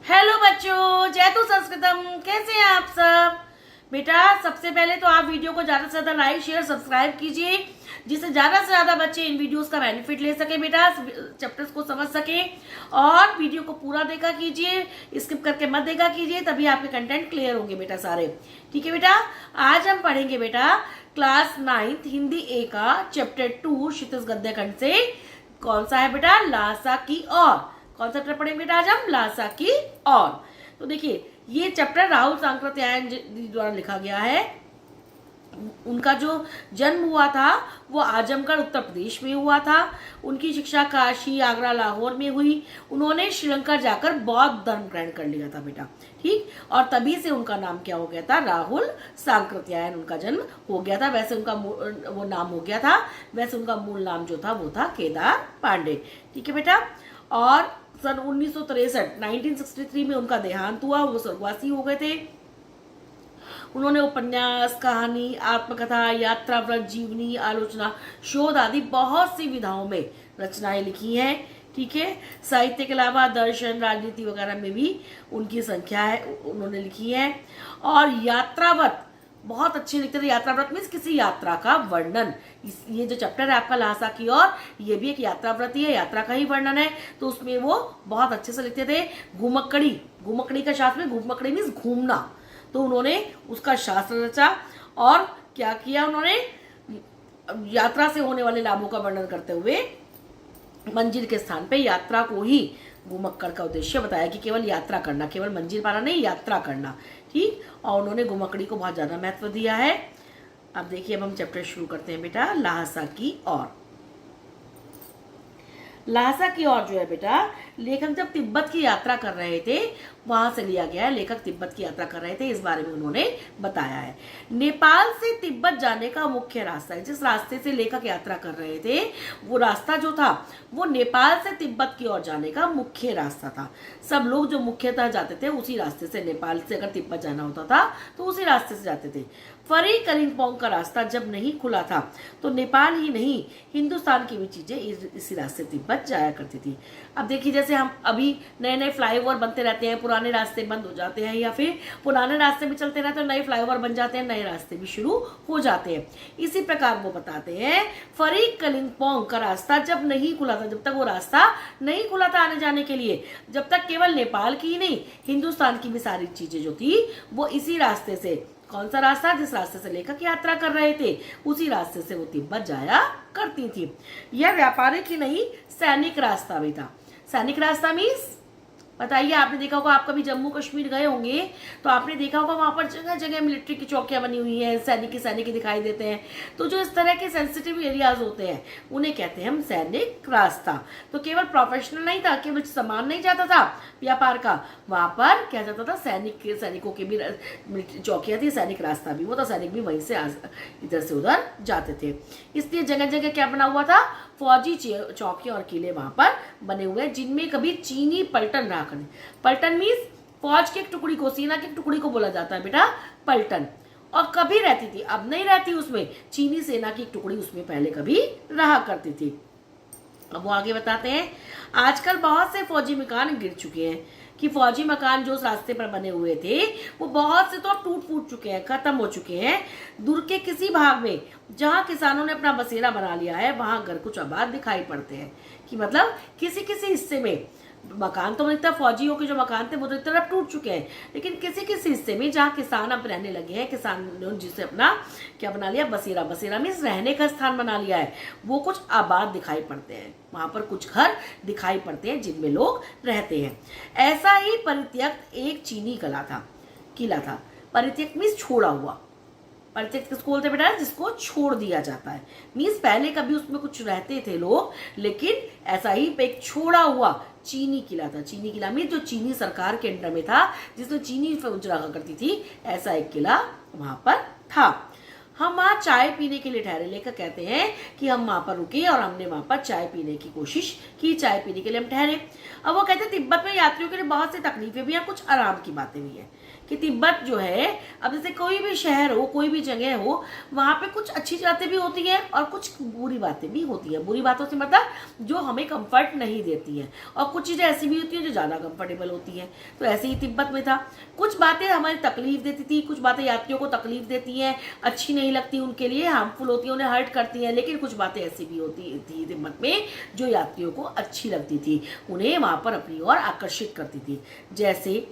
Hello बच्चों, जयतु संस्कृतम। कैसे हैं आप सब? बेटा सबसे पहले तो आप वीडियो को ज्यादा से ज्यादा लाइक शेयर सब्सक्राइब कीजिए, जिससे ज्यादा से ज्यादा बच्चे इन वीडियोस का बेनिफिट ले सके, बेटा चैप्टर्स को समझ सके। और वीडियो को पूरा देखा कीजिए, स्किप करके मत देखा कीजिए, तभी आपके कंटेंट क्लियर होंगे बेटा सारे। ठीक है बेटा, आज हम पढ़ेंगे बेटा क्लास 9 हिंदी ए का चैप्टर 2 क्षितिज गद्य खंड से। कौन सा है बेटा? लासा की और। कौन सा चैप्टर पढ़ेंगे बेटा आज हम? लासा की और। तो देखिए, ये चैप्टर राहुल सांकृत्यायन जी द्वारा लिखा गया है। उनका जो जन्म हुआ था वो आजमगढ़ उत्तर प्रदेश में हुआ था। उनकी शिक्षा काशी, आगरा, लाहौर में हुई। उन्होंने श्रीलंका जाकर बौद्ध धर्म ग्रहण कर लिया था बेटा। ठीक, और तभी से उनका नाम क्या हो गया था? राहुल सांकृत्यायन उनका जन्म हो गया था। वैसे उनका वो नाम हो गया था, वैसे उनका मूल नाम जो था वो था केदार पांडे। ठीक है बेटा, और सन 1963 में उनका देहांत हुआ, वो स्वर्गवासी हो गए थे। उन्होंने उपन्यास, कहानी, आत्मकथा, यात्रा व्रत, जीवनी, आलोचना, शोध आदि बहुत सी विधाओं में रचनाएं लिखी हैं। ठीक है, साहित्य के अलावा दर्शन, राजनीति वगैरह में भी उनकी संख्या है, उन्होंने लिखी है। और यात्रावत बहुत अच्छे लिखते थे। यात्रा व्रत मीन्स किसी यात्रा का वर्णन। ये जो चैप्टर है आपका लासा की और, ये भी एक यात्रा व्रत ही है, यात्रा का ही वर्णन है। तो उसमें वो बहुत अच्छे से लिखते थे। घुमक्कड़ी, घुमक्कड़ी का शास्त्र में, घुमक्कड़ी मीन्स घूमना, तो उन्होंने उसका शास्त्र रचा। और क्या किया उन्होंने? यात्रा से होने वाले लाभों का वर्णन करते हुए मंजिल के स्थान पे यात्रा को ही घुमक्कड़ का उद्देश्य बताया कि केवल यात्रा करना, केवल मंजिल पाना नहीं, यात्रा करना। ठीक, और उन्होंने घुमक्कड़ी को बहुत ज्यादा महत्व दिया है। अब देखिए, अब हम चैप्टर शुरू करते हैं बेटा लासा की और। लासा की और जो है बेटा, लेखक जब तिब्बत की यात्रा कर रहे थे, वहां से लिया गया है। लेखक तिब्बत की यात्रा कर रहे थे, इस बारे में उन्होंने बताया है। नेपाल से तिब्बत जाने का मुख्य रास्ता है, जिस रास्ते से लेखक यात्रा कर रहे थे, वो रास्ता जो था वो नेपाल से तिब्बत की ओर जाने का मुख्य रास्ता था। सब लोग जो मुख्यतः जाते थे उसी रास्ते से, नेपाल से अगर तिब्बत जाना होता था तो उसी रास्ते से जाते थे। फरी कलिम्पोंग का रास्ता जब नहीं खुला था तो नेपाल ही नहीं, हिंदुस्तान की भी चीजें इसी रास्ते तिब्बत जाया करती थी। अब देखिए, जैसे हम अभी नए नए फ्लाईओवर बनते रहते हैं, पुराने रास्ते बंद हो जाते हैं, या फिर पुराने रास्ते में चलते रहते हैं, नए फ्लाईओवर बन जाते हैं, नए रास्ते भी शुरू हो जाते हैं। इसी प्रकार वो बताते हैं, फरी कलिम्पोंग का रास्ता जब नहीं खुला था, जब तक वो रास्ता नहीं खुला था आने जाने के लिए, जब तक केवल नेपाल की ही नहीं, हिंदुस्तान की भी सारी चीजें जो थी वो इसी रास्ते से। कौन सा रास्ता? जिस रास्ते से लेखक यात्रा कर रहे थे उसी रास्ते से वो तिब्बत जाया करती थी। यह व्यापारिक ही नहीं, सैनिक रास्ता भी था। सैनिक रास्ता मीन्स, बताइए, आपने देखा होगा, आप कभी जम्मू कश्मीर गए होंगे तो आपने देखा होगा वहां पर जगह जगह मिलिट्री की चौकियां बनी हुई हैं, सैनिक दिखाई देते हैं। तो जो इस तरह के सेंसिटिव एरियाज होते हैं उन्हें कहते हैं हम सैनिक रास्ता। तो केवल प्रोफेशनल नहीं था, केवल सामान नहीं जाता था व्यापार का, वहां पर क्या जाता था? सैनिकों की भी चौकियां थी, सैनिक रास्ता भी वो था, सैनिक भी वहीं से इधर से उधर जाते थे। इसलिए जगह जगह क्या बना हुआ था? फौजी चौकियां और किले वहां पर बने हुए हैं, जिनमें कभी चीनी पलटन रहा करें। पलटन मीन्स फौज की एक टुकड़ी को, सेना की एक टुकड़ी को बोला जाता है बेटा पलटन। और कभी रहती थी, अब नहीं रहती, उसमें चीनी सेना की एक टुकड़ी उसमें पहले कभी रहा करती थी। अब वो आगे बताते हैं, आजकल बहुत से फौजी मकान गिर चुके हैं, कि फौजी मकान जो उस रास्ते पर बने हुए थे वो बहुत से तो टूट फूट चुके हैं, खत्म हो चुके हैं। दूर के किसी भाग में जहां किसानों ने अपना बसेरा बना लिया है, वहां घर कुछ आबाद दिखाई पड़ते हैं। कि मतलब किसी किसी हिस्से में मकान तो दिखता, फौजियों के जो मकान थे वो तो तरफ टूट चुके हैं, लेकिन किसी किसी हिस्से में जहाँ किसान अब रहने लगे हैं, किसानों जिसे अपना क्या बना लिया? बसेरा। बसेरा मीन्स रहने का स्थान बना लिया है, वो कुछ आबाद दिखाई पड़ते हैं, वहां पर कुछ घर दिखाई पड़ते हैं जिनमें लोग रहते हैं। ऐसा ही परित्यक्त एक चीनी किला था। परित्यक्त मीन्स छोड़ा हुआ। परित्यक्त किसको बोलते हैं बेटा? जिसको छोड़ दिया जाता है। मीन्स पहले कभी उसमें कुछ रहते थे लोग, लेकिन ऐसा ही एक छोड़ा हुआ चीनी किला था। चीनी किला मीन्स जो चीनी सरकार के अंडर में था, जिसमें चीनी फौज रहा करती थी, ऐसा एक किला वहां पर था। हम वहां चाय पीने के लिए ठहरे। लेखक कहते हैं कि हम वहां पर रुके और हमने वहां पर चाय पीने की कोशिश की, चाय पीने के लिए हम ठहरे। अब वो कहते हैं तिब्बत में यात्रियों के लिए बहुत सी तकलीफें भी हैं, कुछ आराम की बातें भी हैं। कि तिब्बत जो है, अब जैसे कोई भी शहर हो, कोई भी जगह हो, वहाँ पे कुछ अच्छी बातें भी होती हैं और कुछ बुरी बातें भी होती हैं। बुरी बातों से मतलब जो हमें कंफर्ट नहीं देती हैं, और कुछ चीज़ें ऐसी भी होती हैं जो ज़्यादा कंफर्टेबल होती हैं। तो ऐसे ही तिब्बत में था, कुछ बातें हमारी तकलीफ देती थी, कुछ बातें यात्रियों को तकलीफ देती हैं, अच्छी नहीं लगती उनके लिए, हार्मफुल होती हैं, उन्हें हर्ट करती हैं। लेकिन कुछ बातें ऐसी भी होती थी तिब्बत में जो यात्रियों को अच्छी लगती थी, उन्हें वहाँ पर अपनी ओर आकर्षित करती थी। जैसे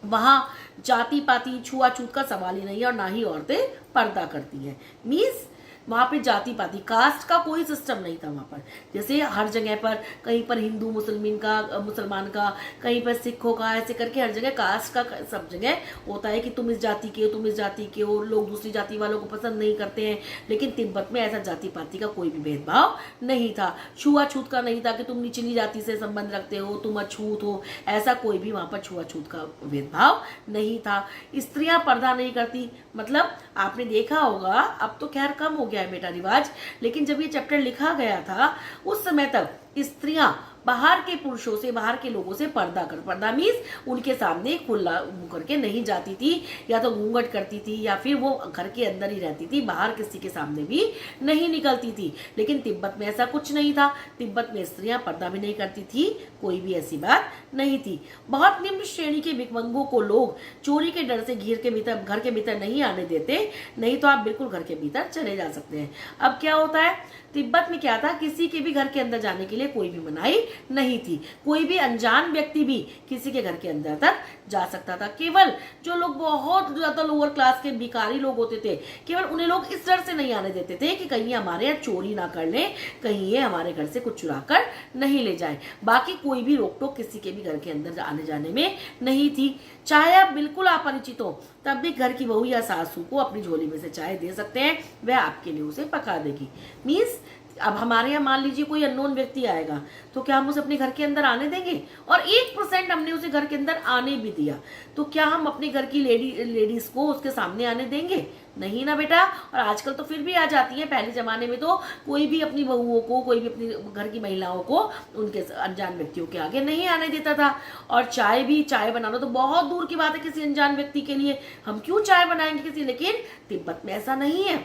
वहाँ जाति पाति छुआछूत का सवाल ही नहीं है और ना ही औरतें पर्दा करती हैं। मीन्स वहाँ पे जाति पाति कास्ट का कोई सिस्टम नहीं था वहाँ पर। जैसे हर जगह पर, कहीं पर हिंदू मुसलमान का, कहीं पर सिखों का, ऐसे करके हर जगह कास्ट का सब जगह होता है कि तुम इस जाति के हो, तुम इस जाति के हो, लोग दूसरी जाति वालों को पसंद नहीं करते हैं। लेकिन तिब्बत में ऐसा जाति पाति का कोई भी भेदभाव नहीं था, छुआछूत का नहीं था कि तुम निचली जाति से संबंध रखते हो, तुम अछूत हो, ऐसा कोई भी वहाँ पर छुआछूत का भेदभाव नहीं था। स्त्रियां पर्दा नहीं करती, मतलब आपने देखा होगा, अब तो खैर कम हो गया है बेटा रिवाज, लेकिन जब ये चैप्टर लिखा गया था उस समय तक स्त्रियां बाहर के पुरुषों से, बाहर के लोगों से पर्दा मीन्स उनके सामने खुला मुंह करके नहीं जाती थी, या तो घूंघट करती थी, या फिर वो घर के अंदर ही रहती थी, बाहर किसी के सामने भी नहीं निकलती थी। लेकिन तिब्बत में ऐसा कुछ नहीं था। तिब्बत में स्त्रियां पर्दा भी नहीं करती थी, कोई भी ऐसी बात नहीं थी। बहुत निम्न श्रेणी के भिखमंगों को लोग चोरी के डर से घर के भीतर नहीं आने देते, नहीं तो आप बिल्कुल घर के भीतर चले जा सकते हैं। अब क्या होता है, तिब्बत में क्या था, किसी के भी घर के अंदर जाने के लिए कोई भी मनाही नहीं थी। कोई भी अनजान व्यक्ति भी किसी के घर के अंदर तक जा सकता था। केवल जो लोग बहुत ज्यादा लोअर क्लास के भिखारी लोग होते थे, केवल उन्हें लोग इस डर से नहीं आने देते थे कि कहीं हमारे यहाँ चोरी ना कर लें, कहीं ये हमारे घर से कुछ चुरा कर नहीं ले जाए। बाकी कोई भी रोक टोक किसी के भी घर के अंदर आने जाने में नहीं थी। चाहे आप बिल्कुल अपरिचित हो, तब भी घर की बहू या सासू को अपनी झोली में से चाय दे सकते हैं, वह आपके लिए उसे पका देगी। मीन्स अब हमारे यहाँ मान लीजिए कोई अननोन व्यक्ति आएगा, तो क्या हम उसे अपने घर के अंदर आने देंगे? और 1% हमने उसे घर के अंदर आने भी दिया, तो क्या हम अपने घर की लेडीज को उसके सामने आने देंगे? नहीं ना बेटा। और आजकल तो फिर भी आ जाती है, पहले जमाने में तो कोई भी अपनी बहुओं को, कोई भी अपनी घर की महिलाओं को उनके अनजान व्यक्तियों के आगे नहीं आने देता था। और चाय बनाना तो बहुत दूर की बात है किसी अनजान व्यक्ति के लिए, हम क्यों चाय बनाएंगे किसी। लेकिन तिब्बत में ऐसा नहीं है।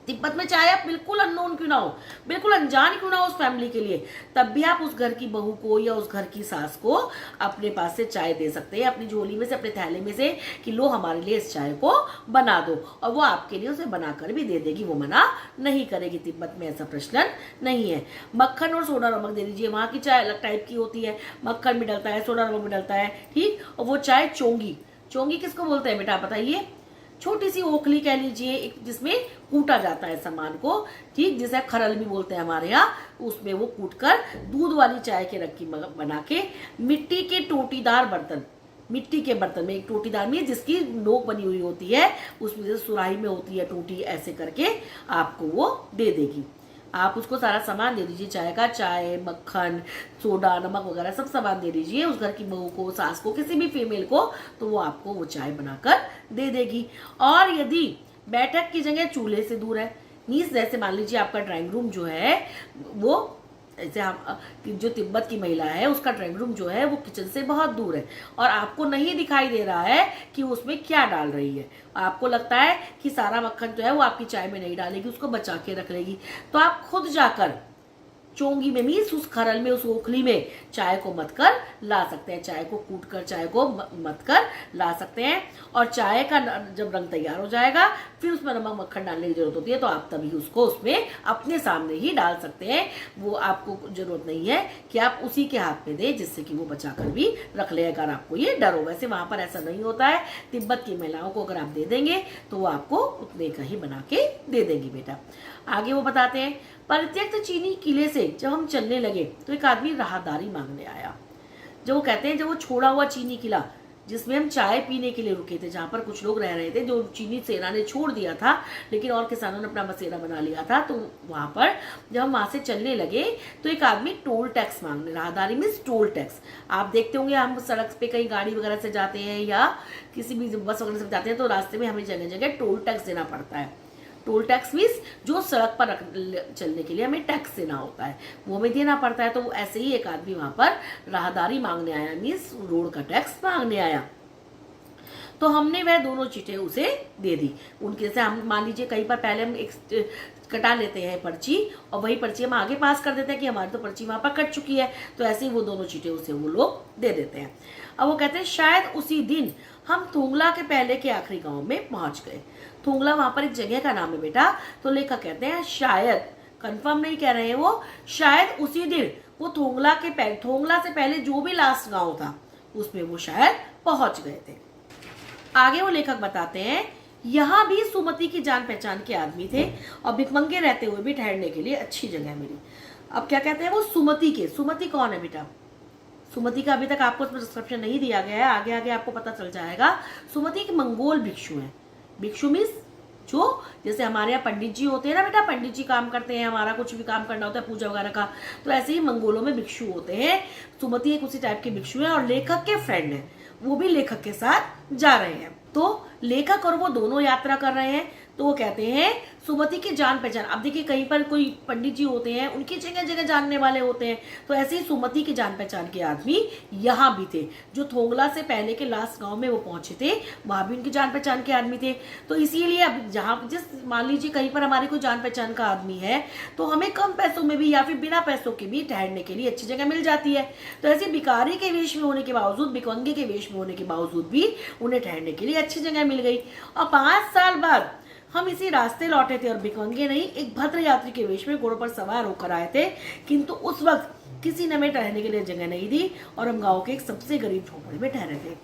तिब्बत में चाहे आप बिल्कुल अननोन क्यों ना हो, बिल्कुल अनजान क्यों ना हो उस फैमिली के लिए, तब भी आप उस घर की बहू को या उस घर की सास को अपने पास से चाय दे सकते हैं, अपनी झोली में से, अपने थैले में से, कि लो हमारे लिए इस चाय को बना दो, और वो आपके लिए उसे बनाकर भी दे देगी, वो मना नहीं करेगी। तिब्बत में ऐसा प्रचलन नहीं है। मक्खन और सोडा नमक दे दीजिए, वहाँ की चाय अलग टाइप की होती है, मक्खन भी डलता है, सोडा नमक भी डलता है, ठीक। और वो चाय चोंगी किसको बोलते हैं बेटा बताइए? छोटी सी ओखली कह लीजिए, एक जिसमें कूटा जाता है सामान को, ठीक, जिसे खरल भी बोलते हैं हमारे यहाँ, उसमें वो कूट कर दूध वाली चाय के रखी बना के मिट्टी के टोटीदार बर्तन, मिट्टी के बर्तन में, एक टोटीदार में जिसकी नोक बनी हुई होती है, उसमें जैसे सुराही में होती है टोटी, ऐसे करके आपको वो दे देगी। आप उसको सारा सामान दे दीजिए, चाय का, चाय, मक्खन, सोडा, नमक वगैरह सब सामान दे दीजिए उस घर की बहू को, सास को, किसी भी फीमेल को, तो वो आपको वो चाय बनाकर दे देगी। और यदि बैठक की जगह चूल्हे से दूर है, मीन्स जैसे मान लीजिए आपका ड्राइंग रूम जो है वो, जैसे हम जो तिब्बत की महिला है उसका ड्राइंग रूम जो है वो किचन से बहुत दूर है, और आपको नहीं दिखाई दे रहा है कि उसमें क्या डाल रही है, आपको लगता है कि सारा मक्खन जो है वो आपकी चाय में नहीं डालेगी, उसको बचा के रख लेगी, तो आप खुद जाकर चोंगी में, मीन्स उस खरल में, उस ओखली में चाय को मत कर ला सकते हैं, चाय को कूट कर, चाय को मत कर ला सकते हैं। और चाय का जब रंग तैयार हो जाएगा, फिर उसमें नमक मक्खन डालने की जरूरत होती है, तो आप तभी उसको उसमें अपने सामने ही डाल सकते हैं। वो आपको जरूरत नहीं है कि आप उसी के हाथ में दें, जिससे कि वो बचा कर भी रख ले, अगर आपको ये डर हो। वैसे वहां पर ऐसा नहीं होता है। तिब्बत की महिलाओं को अगर आप दे देंगे तो वो आपको उतने का ही बना के दे देंगी बेटा। आगे वो बताते हैं, परित्यक्त चीनी किले से जब हम चलने लगे तो एक आदमी राहदारी मांगने आया। जो वो कहते हैं, जब वो छोड़ा हुआ चीनी किला जिसमें हम चाय पीने के लिए रुके थे, जहाँ पर कुछ लोग रह रहे थे, जो चीनी सेना ने छोड़ दिया था, लेकिन और किसानों ने अपना बसेरा बना लिया था, तो वहां पर जब हम वहां से चलने लगे तो एक आदमी टोल टैक्स मांगने, राहदारी मीन्स टोल टैक्स। आप देखते होंगे, हम सड़क पे कहीं गाड़ी वगैरह से जाते हैं या किसी भी बस वगैरह से जाते हैं, तो रास्ते में हमें जगह जगह टोल टैक्स देना पड़ता है। टोल टैक्स मीन्स जो सड़क पर चलने के लिए हमें टैक्स देना होता है, वो हमें देना पड़ता है। तो ऐसे ही एक आदमी वहां पर राहदारी मांगने आया, मीन्स रोड का टैक्स मांगने आया। तो हमने वह दोनों चीटें उसे दे दी उनके। जैसे हम मान लीजिए कई बार पहले हम एक कटा लेते हैं पर्ची और वही पर्ची हम आगे पास कर देते हैं कि हमारी तो पर्ची वहां पर कट चुकी है, तो ऐसे ही वो दोनों चीटें उसे वो लोग दे देते हैं। अब वो कहते हैं शायद उसी दिन हम थोंगला के पहले के आखिरी गांव में पहुंच गए। थोंगला वहां पर एक जगह का नाम है बेटा, तो लेखक कहते हैं शायद, कंफर्म नहीं कह रहे हैं वो, शायद उसी दिन वो थोंगला से पहले जो भी लास्ट गांव था उसमें वो शायद पहुंच गए थे। आगे वो लेखक बताते हैं यहाँ भी सुमति की जान पहचान के आदमी थे और भिखमंगे रहते हुए भी ठहरने के लिए अच्छी जगह मिली। अब क्या कहते हैं वो सुमति कौन है बेटा? सुमति का अभी तक आपको उसमें डिस्क्रिप्शन नहीं दिया गया है, आगे आगे आपको पता चल जाएगा। सुमति के मंगोल भिक्षु हैं। भिक्षु मीन्स जो जैसे हमारे यहाँ पंडित जी होते हैं ना बेटा, पंडित जी काम करते हैं, हमारा कुछ भी काम करना होता है पूजा वगैरह का, तो ऐसे ही मंगोलों में भिक्षु होते हैं। सुमति एक उसी टाइप के भिक्षु है और लेखक के फ्रेंड है, वो भी लेखक के साथ जा रहे हैं। तो लेखक और वो दोनों यात्रा कर रहे हैं। तो वो कहते हैं सुमति की जान पहचान। अब देखिए कहीं पर कोई पंडित जी होते हैं, उनकी जगह जगह जानने वाले होते हैं, तो ऐसे ही सुमति की जान पहचान के आदमी यहाँ भी थे। जो थोंगला से पहले के लास्ट गांव में वो पहुंचे थे, वहां भी उनकी जान पहचान के आदमी थे। तो इसीलिए अब जहाँ जिस मान लीजिए कहीं पर हमारी कोई जान पहचान का आदमी है, तो हमें कम पैसों में भी या फिर बिना पैसों के भी ठहरने के लिए अच्छी जगह मिल जाती है। तो ऐसे भिखारी के वेश में होने के बावजूद, भिखमंगे के वेश में होने के बावजूद भी उन्हें ठहरने के लिए अच्छी जगह मिल गई। और 5 साल बाद हम इसी रास्ते लौटे थे और भिखमंगे नहीं, एक भद्र यात्री के वेश में घोड़ों पर सवार होकर आए थे, किंतु उस वक्त किसी ने हमें ठहरने के लिए जगह नहीं दी और हम गांव के एक सबसे गरीब झोपड़े में ठहरे थे।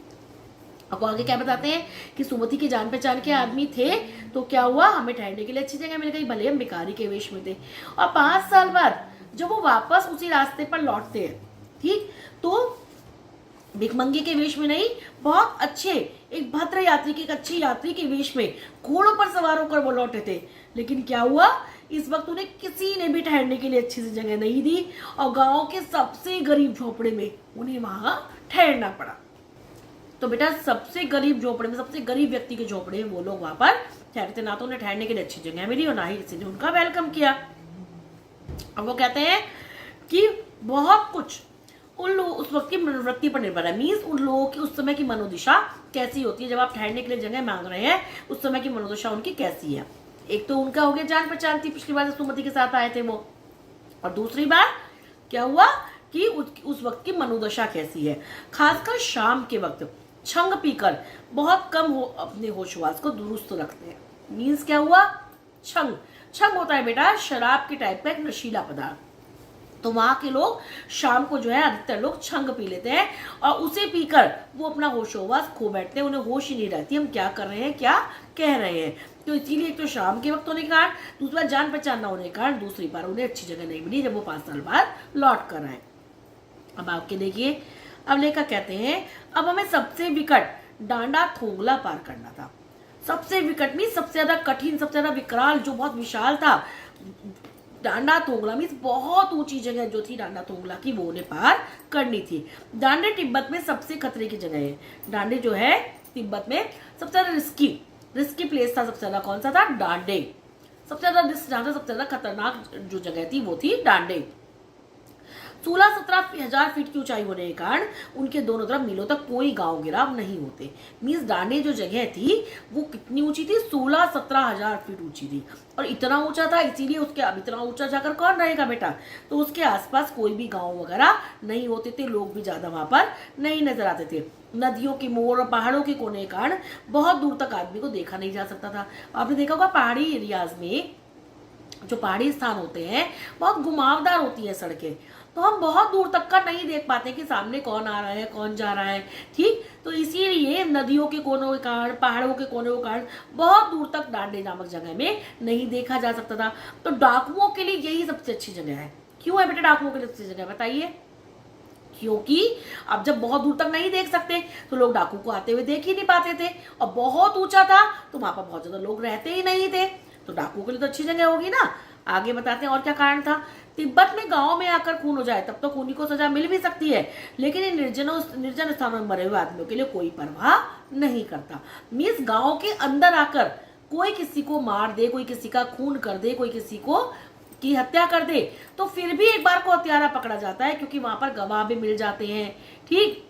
अब आगे क्या बताते हैं कि सुमति की जान पहचान के आदमी थे, तो क्या हुआ, हमें ठहरने के लिए अच्छी जगह मिल गई, भले हम भिखारी के वेश में थे। और 5 साल बाद जब वो वापस उसी रास्ते पर लौटते हैं, ठीक, तो भिखमंगे के वेश में नहीं, बहुत अच्छे एक भद्र यात्री के, एक अच्छे यात्री के वेश में घोड़ों पर सवार होकर वो लौटे थे। लेकिन क्या हुआ, इस वक्त उन्हें किसी ने भी ठहरने के लिए अच्छी सी जगह नहीं दी और गांव के सबसे गरीब झोपड़े में उन्हें वहां ठहरना पड़ा। तो बेटा सबसे गरीब झोपड़े में, सबसे गरीब व्यक्ति के झोपड़े में वो लोग वहां पर ठहरते, ना तो उन्हें ठहरने के लिए अच्छी जगह मिली और ना ही किसी ने उनका वेलकम किया। अब वो कहते हैं कि बहुत कुछ उन लोग उस वक्त की मनोवृत्ति पर निर्भर है। मीन्स उन लोगों की उस समय की मनोदशा कैसी होती है, जब आप ठहरने के लिए जगह मांग रहे हैं उस समय की मनोदशा उनकी कैसी है। एक तो उनका हो गया जान पहचान थी, पिछली बार सुमति के साथ आए थे वो, और दूसरी बार क्या हुआ कि उस वक्त की मनोदशा कैसी है। खासकर शाम के वक्त छंग पीकर बहुत कम अपने होशवास को दुरुस्त रखते हैं। मीन्स क्या हुआ, छंग होता है बेटा शराब के टाइप का एक नशीला पदार्थ। तो वहां के लोग शाम को जो है अधिकतर लोग छंग पी लेते हैं और उसे पीकर वो अपना होशोवास खो बैठते हैं, उन्हें होश ही नहीं रहती हम क्या कर रहे हैं, क्या कह रहे हैं। तो इसीलिए एक तो शाम के वक्त होने के कारण, दूसरी बार जान पहचान न होने के कारण, दूसरी बार उन्हें अच्छी जगह नहीं मिली जब वो 5 साल बाद लौट कर आए। अब आपके देखिए, अब लेखक कहते हैं अब हमें सबसे विकट डांडा थोंगला पार करना था। सबसे विकट मीन सबसे ज्यादा कठिन, सबसे ज्यादा विकराल, जो बहुत विशाल था, डांडा थोंगला मीन्स बहुत ऊंची जगह जो थी डांडा थोंगला की, वो उन्हें पार करनी थी। डांडे तिब्बत में सबसे खतरे की जगह है। डांडे जो है तिब्बत में सबसे ज्यादा रिस्की प्लेस था। सबसे ज्यादा कौन सा था, डांडे। सबसे ज्यादा जहां सबसे ज्यादा खतरनाक जो जगह थी वो थी डांडे। 16-17 हजार फीट की ऊंचाई होने के कारण उनके दोनों तरफ मीलों तक कोई गांव गिराव नहीं होते। मीन्स डांडे जो जगह थी वो कितनी ऊंची थी, 16-17 हजार फीट ऊंची थी और इतना ऊंचा था, इसीलिए उसके अब इतना ऊंचा जाकर कौन रहेगा बेटा, तो उसके आसपास कोई भी गांव वगैरह नहीं होते थे, लोग भी ज्यादा वहां पर नहीं नजर आते थे। नदियों के मोड़ और पहाड़ों के कोने के कारण बहुत दूर तक आदमी को देखा नहीं जा सकता था। आपने देखा होगा पहाड़ी एरियाज में जो पहाड़ी स्थान होते हैं बहुत घुमावदार होती है सड़कें, तो हम बहुत दूर तक का नहीं देख पाते कि सामने कौन आ रहा है, कौन जा रहा है, ठीक। तो इसीलिए नदियों के कोनों के कारण, पहाड़ों के कोनों के कारण बहुत दूर तक डांडे नामक जगह में नहीं देखा जा सकता था। तो डाकुओं के लिए यही सबसे अच्छी जगह है। क्यों है बेटा डाकुओं के लिए सबसे जगह, बताइए। क्योंकि अब जब बहुत दूर तक नहीं देख सकते तो लोग डाकू को आते हुए देख ही नहीं पाते थे, और बहुत ऊंचा था तो वहां पर बहुत ज्यादा लोग रहते ही नहीं थे, तो डाकुओं के लिए तो अच्छी जगह होगी ना। आगे बताते हैं और क्या कारण था। तिब्बत में गांव में आकर खून हो जाए तब तो खूनी को सजा मिल भी सकती है, लेकिन इन निर्जन स्थानों में मरे हुए आदमियों के लिए कोई परवाह नहीं करता। मीन्स गांव के अंदर आकर कोई किसी को मार दे, कोई किसी का खून कर दे, कोई किसी को की हत्या कर दे, तो फिर भी एक बार को हत्यारा पकड़ा जाता है, क्योंकि वहां पर गवाह भी मिल जाते हैं, ठीक।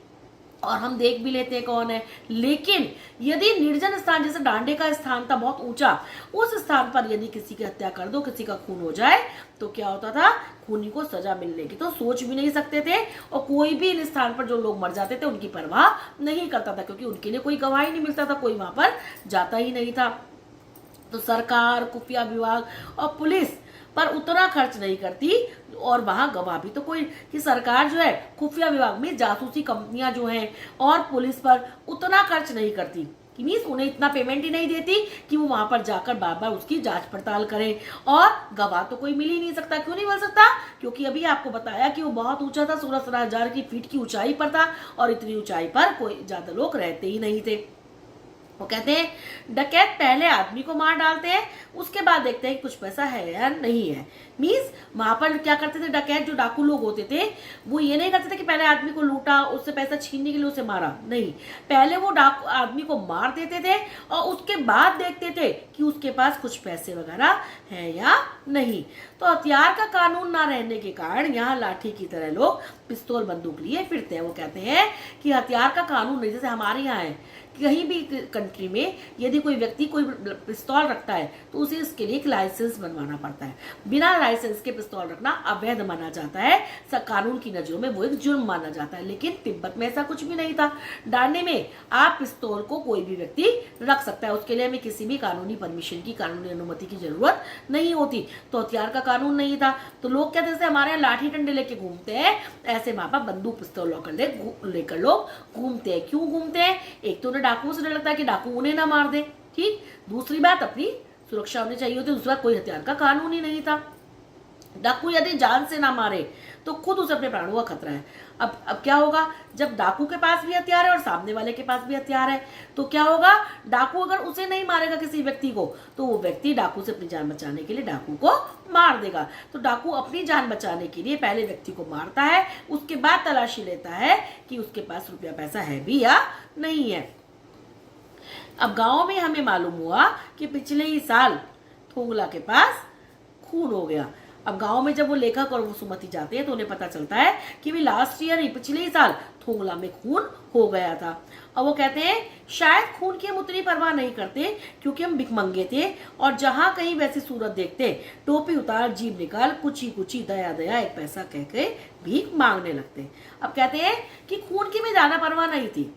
और हम देख भी लेते हैं कौन है। लेकिन यदि निर्जन स्थान, जैसे डांडे का स्थान था बहुत ऊंचा, उस स्थान पर यदि किसी की हत्या कर दो, किसी का खून हो जाए, तो क्या होता था, खूनी को सजा मिलने की तो सोच भी नहीं सकते थे। और कोई भी इन स्थान पर जो लोग मर जाते थे उनकी परवाह नहीं करता था, क्योंकि उनके लिए कोई गवाही नहीं मिलता था, कोई वहां पर जाता ही नहीं था। तो सरकार, खुफिया विभाग और पुलिस पर उतना खर्च नहीं करती, और वहां गवाह भी तो कोई, कि सरकार जो है खुफिया विभाग में जासूसी कंपनियां जो हैं और पुलिस पर उतना खर्च नहीं करती, कि मीन्स उन्हें इतना पेमेंट ही नहीं देती कि वो वहां पर जाकर बार बार उसकी जांच पड़ताल करें। और गवाह तो कोई मिल ही नहीं सकता। क्यों नहीं मिल सकता? क्योंकि अभी आपको बताया कि वो बहुत ऊंचा था, 16,000 की फीट की ऊंचाई पर था, और इतनी ऊंचाई पर कोई ज्यादा लोग रहते ही नहीं थे। वो कहते हैं डकैत पहले आदमी को मार डालते हैं, उसके बाद देखते हैं कि कुछ पैसा है या नहीं है। मीन्स वहां पर क्या करते थे डकैत, जो डाकू लोग होते थे, वो ये नहीं करते थे कि पहले आदमी को लूटा, उससे पैसा छीनने के लिए उसे मारा, नहीं, पहले वो डाकू आदमी को मार देते थे और उसके बाद देखते थे कि उसके पास कुछ पैसे वगैरह है या नहीं। तो हथियार का कानून ना रहने के कारण यहाँ लाठी की तरह लोग पिस्तौल बंदूक लिए फिरते हैं। वो कहते हैं कि हथियार का कानून नहीं, जैसे हमारे यहाँ है, कहीं भी कंट्री में यदि कोई व्यक्ति कोई पिस्तौल रखता है तो उसे इसके लिए एक लाइसेंस बनवाना पड़ता है। बिना लाइसेंस के पिस्तौल रखना अवैध माना जाता है, कानून की नजरों में वो एक जुर्म माना जाता है। लेकिन तिब्बत में ऐसा कुछ भी नहीं था। डांडे में आप पिस्तौल को कोई भी व्यक्ति रख सकता है, उसके लिए हमें किसी भी कानूनी परमिशन की, कानूनी अनुमति की जरूरत नहीं होती। तो हथियार का कानून नहीं था, तो लोग कहते थे हमारे यहाँ लाठी डंडे लेके घूमते हैं, ऐसे वहां पर बंदूक पिस्तौल लेकर लोग घूमते हैं। क्यों घूमते हैं? एक तो डाकुओं से डर लगता है कि डाकू उन्हें ना मार दे, ठीक, दूसरी बात अपनी सुरक्षा होनी चाहिए होती, दूसरा कोई हथियार का कानून ही नहीं था। डाकू यदि जान से ना मारे तो खुद उसे अपने प्राणों का खतरा है। अब क्या होगा, जब डाकू के पास भी हथियार है और सामने वाले के पास भी हथियार है, तो क्या होगा, डाकू अगर उसे नहीं मारेगा किसी व्यक्ति को, तो वो व्यक्ति डाकू से अपनी जान बचाने के लिए डाकू को मार देगा। तो डाकू अपनी जान बचाने के लिए पहले व्यक्ति को मारता है, उसके बाद तलाशी लेता है कि उसके पास रुपया पैसा है भी या नहीं है। अब गांव में हमें मालूम हुआ कि पिछले ही साल थोंगला के पास खून हो गया। अब गांव में जब वो लेखक और वो सुमति जाते हैं तो उन्हें पता चलता है कि भी लास्ट ईयर ही, पिछले ही साल थोंगला में खून हो गया था। और वो कहते हैं शायद खून की हम उतनी परवाह नहीं करते, क्योंकि हम भिखमंगे थे और जहां कहीं वैसी सूरत देखते टोपी उतार, जीभ निकाल, कुची कुची, दया दया, एक पैसा कह के भीख मांगने लगते। अब कहते हैं कि खून की भी ज्यादा परवाह नहीं थी।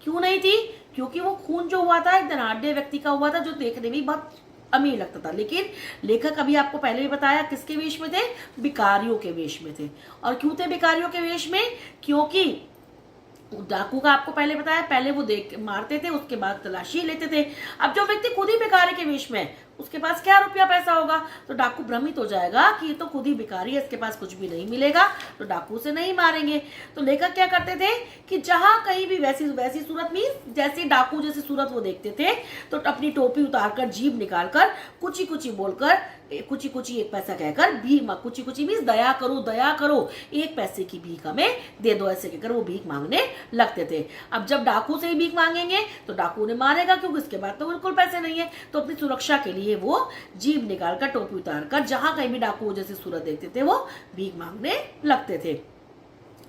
क्यों नहीं थी? क्योंकि वो खून जो हुआ था एक धनाढ़ व्यक्ति का हुआ था, जो देखने में बहुत अमीर लगता था। लेकिन लेखक, अभी आपको पहले भी बताया, किसके वेश में थे? भिखारियों के वेश में थे। और क्यों थे भिखारियों के वेश में? क्योंकि डाकू का आपको पहले बताया, पहले वो देख मारते थे, उसके बाद तलाशी लेते थे। अब जो व्यक्ति खुद ही भिखारी के वेश में, उसके पास क्या रुपया पैसा होगा? तो डाकू भ्रमित हो जाएगा कि ये तो खुद ही भिखारी है, इसके पास कुछ भी नहीं मिलेगा, तो डाकू से नहीं मारेंगे। तो लेखक क्या करते थे कि जहां कहीं भी वैसी वैसी सूरत में, जैसे डाकू जैसी सूरत वो देखते थे, तो अपनी टोपी उतारकर, जीभ निकालकर, कुची कुची बोलकर, कुची कुची एक पैसा कहकर भीख, कुची कुची मीन्स दया करो, दया करो, एक पैसे की भीख हमें दे दो, ऐसे कहकर वो भीख मांगने लगते थे। अब जब डाकू से ही भीख मांगेंगे तो डाकू उन्हें मारेगा, क्योंकि उसके बाद तो बिल्कुल पैसे नहीं है। तो अपनी सुरक्षा के लिए वो जीभ निकालकर, टोपी उतारकर, जहां कहीं भी डाकू जैसी सूरत देखते थे वो भीख मांगने लगते थे।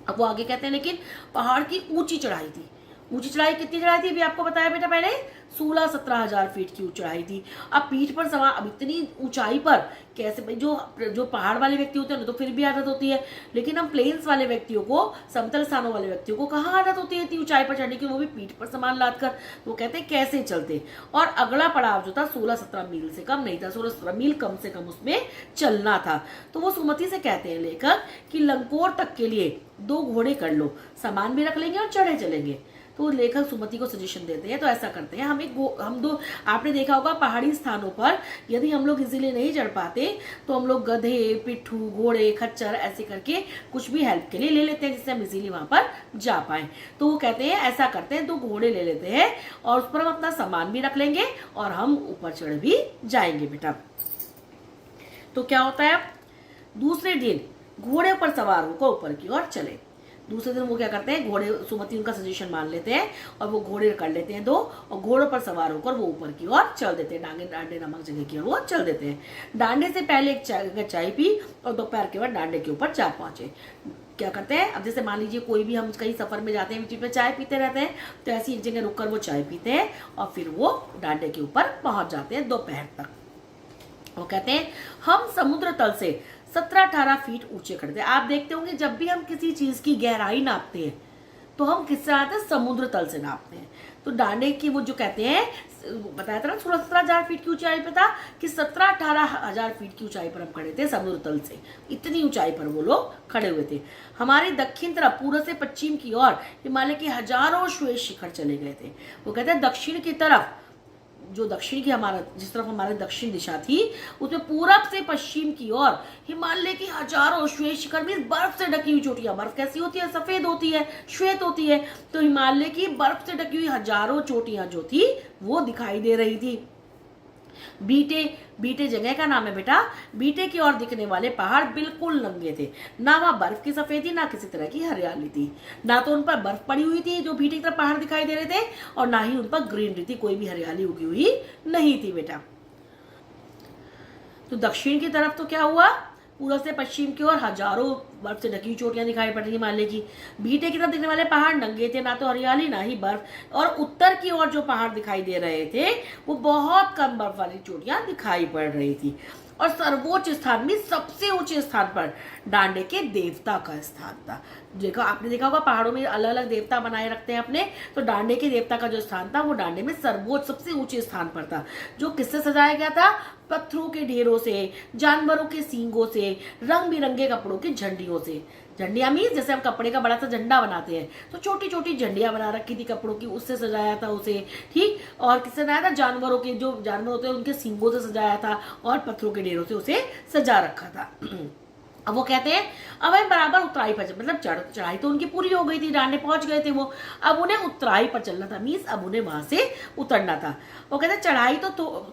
अब वो आगे कहते हैं लेकिन पहाड़ की ऊंची चढ़ाई थी। ऊंची चढ़ाई कितनी चढ़ाई थी? अभी आपको बताया बेटा पहले, 16-17 हजार फीट की चढ़ाई थी। अब पीठ पर सवार, अब इतनी ऊंचाई पर कैसे भाई, जो पहाड़ वाले व्यक्ति होते हैं ना तो फिर भी आदत होती है, लेकिन हम प्लेन्स वाले व्यक्तियों को, समतल स्थानों वाले व्यक्तियों को कहाँ आदत होती है इतनी ऊंचाई पर चढ़ने की, वो भी पीठ पर सामान लाद कर। वो कहते हैं कैसे चलते। और अगला पड़ाव जो था 16-17 मील से कम नहीं था, 16-17 मील कम से कम उसमें चलना था। तो वो सुमति से कहते हैं लेखक कि लंकोर तक के लिए 2 घोड़े कर लो, सामान भी रख लेंगे और चढ़े चलेंगे। तो लेखक सुमति को सजेशन देते हैं, तो ऐसा करते हैं, हम दो, आपने देखा होगा पहाड़ी स्थानों पर यदि हम लोग इजीली नहीं चढ़ पाते तो हम लोग गधे, पिट्ठू, घोड़े, खच्चर ऐसे करके कुछ भी हेल्प के लिए ले लेते हैं, जिससे हम इजीली वहां पर जा पाए। तो वो कहते हैं ऐसा करते हैं, 2 घोड़े ले लेते हैं और उस पर हम अपना सामान भी रख लेंगे और हम ऊपर चढ़ भी जाएंगे बेटा। तो क्या होता है, दूसरे दिन घोड़े पर सवार होकर ऊपर की ओर चले। दूसरे दिन वो क्या करते हैं, घोड़े, सुमति उनका सजेशन मान लेते हैं और वो घोड़े कर लेते हैं 2 और घोड़ों पर सवार होकर वो ऊपर की ओर चल देते हैं, डांडे नामक जगह की ओर वो चल देते हैं। डांडे से पहले एक चाय पी और दोपहर के बाद डांडे के ऊपर जा पहुंचे। क्या करते हैं, अब जैसे मान लीजिए कोई भी हम कहीं सफर में जाते हैं, बीच में चाय पीते रहते हैं, तो ऐसी एक जगह रुककर वो चाय पीते हैं और फिर वो डांडे के ऊपर पहुंच जाते हैं दोपहर तक। वो कहते हैं हम समुद्र तल से 17-18 फीट ऊंचे खड़े थे। आप देखते होंगे जब भी हम किसी चीज की गहराई नापते हैं तो हम किससे आते हैं, समुद्र तल से नापते हैं। तो डांडे की वो जो कहते हैं, बताया था ना 16-17 फीट की ऊंचाई पे था, कि 17-18 फीट की ऊंचाई पर हम खड़े थे समुद्र तल से। इतनी ऊंचाई पर वो लोग खड़े हुए थे। हमारी दक्षिण तरफ पूर्व से पश्चिम की ओर हिमालय के हजारों श्वेत शिखर चले गए थे। वो कहते हैं दक्षिण की तरफ, जो दक्षिण की हमारा, जिस तरफ हमारे दक्षिण दिशा थी, उसमें पूरब से पश्चिम की ओर हिमालय की हजारों श्वेत शिखर में बर्फ से ढकी हुई चोटियां। बर्फ कैसी होती है, सफेद होती है, श्वेत होती है। तो हिमालय की बर्फ से ढकी हुई हजारों चोटियां जो थी वो दिखाई दे रही थी। बीटे, बीटे जगह का नाम है बेटा। बीटे की ओर दिखने वाले पहाड़ बिल्कुल नंगे थे। ना वहां बर्फ की सफेदी, ना किसी तरह की हरियाली थी। ना तो उन पर बर्फ पड़ी हुई थी जो बीटे की तरफ पहाड़ दिखाई दे रहे थे, और ना ही उन पर ग्रीनरी थी, कोई भी हरियाली उगी हुई नहीं थी बेटा। तो दक्षिण की तरफ तो क्या हुआ, पूर्व से पश्चिम की ओर हजारों बर्फ से ढकी चोटियां दिखाई पड़ रही हिमालय की। बीटे की तरफ दिखने वाले पहाड़ नंगे थे, ना तो हरियाली ना ही बर्फ। और उत्तर की ओर जो पहाड़ दिखाई दे रहे थे वो बहुत कम बर्फ वाली चोटियां दिखाई पड़ रही थी। और सर्वोच्च स्थान में, सबसे ऊंचे स्थान पर डांडे के देवता का स्थान था। देखो, आपने देखा होगा पहाड़ों में अलग अलग देवता बनाए रखते हैं अपने, तो डांडे के देवता का जो स्थान था वो डांडे में सर्वोच्च सबसे ऊंचे स्थान पर था, जो किससे सजाया गया था, पत्थरों के ढेरों से, जानवरों के सींगों से, रंग बिरंगे कपड़ों की झंडियों से। झंडियां मीन्स जैसे हम कपड़े का बड़ा सा झंडा बनाते हैं, तो छोटी छोटी झंडियां बना रखी थी कपड़ों की, उससे सजाया था उसे। ठीक, और किससे सजाया था, जानवरों के, जो जानवर होते हैं उनके सींगों से सजाया था, और पत्थरों के ढेरों से उसे सजा रखा था। अब वो कहते हैं अब हमें बराबर उतराई पर, मतलब चढ़ाई तो उनकी पूरी हो गई थी, डांडे पहुंच गए थे वो, अब उन्हें उतराई पर चलना था, मीन्स अब उन्हें वहां से उतरना था। वो कहते हैं चढ़ाई तो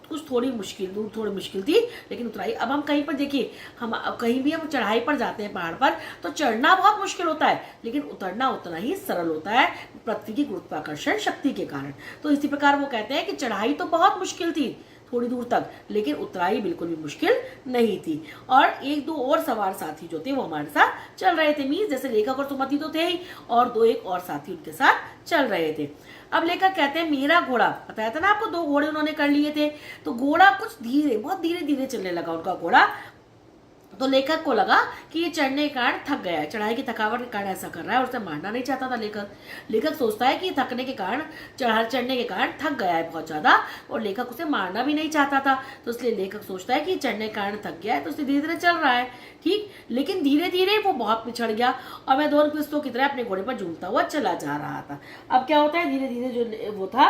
कुछ थोड़ी मुश्किल थी, लेकिन उतराई, अब हम कहीं पर देखिए, हम कहीं भी हम चढ़ाई पर जाते हैं पहाड़ पर, तो चढ़ना बहुत मुश्किल होता है, लेकिन उतरना उतना ही सरल होता है पृथ्वी की गुरुत्वाकर्षण शक्ति के कारण। तो इसी प्रकार वो कहते हैं कि चढ़ाई तो बहुत मुश्किल थी थोड़ी दूर तक, लेकिन उतराई बिल्कुल भी मुश्किल नहीं थी। और एक दो और सवार साथी जो थे वो हमारे साथ चल रहे थे, मीन्स जैसे लेखक और सुमति तो थे ही, और एक और साथी उनके साथ चल रहे थे। अब लेखक कहते हैं मेरा घोड़ा, बताया था ना आपको 2 घोड़े उन्होंने कर लिए थे, तो घोड़ा कुछ धीरे, बहुत धीरे धीरे चलने लगा उनका घोड़ा। तो लेखक को लगा कि ये चढ़ने के कारण थक गया है, चढ़ाई की थकावट के कारण ऐसा कर रहा है, और उसे मारना नहीं चाहता था लेखक सोचता है कि थकने के कारण, चढ़ने के कारण थक गया है बहुत ज्यादा, और लेखक उसे मारना भी नहीं चाहता था। तो इसलिए लेखक सोचता है कि चढ़ने के कारण थक गया है, तो उसे धीरे धीरे चल रहा है। ठीक, लेकिन धीरे धीरे वो बहुत पिछड़ गया, और मैं 2 किस्तों की तरह अपने घोड़े पर झूमता हुआ चला जा रहा था। अब क्या होता है, धीरे धीरे जो वो था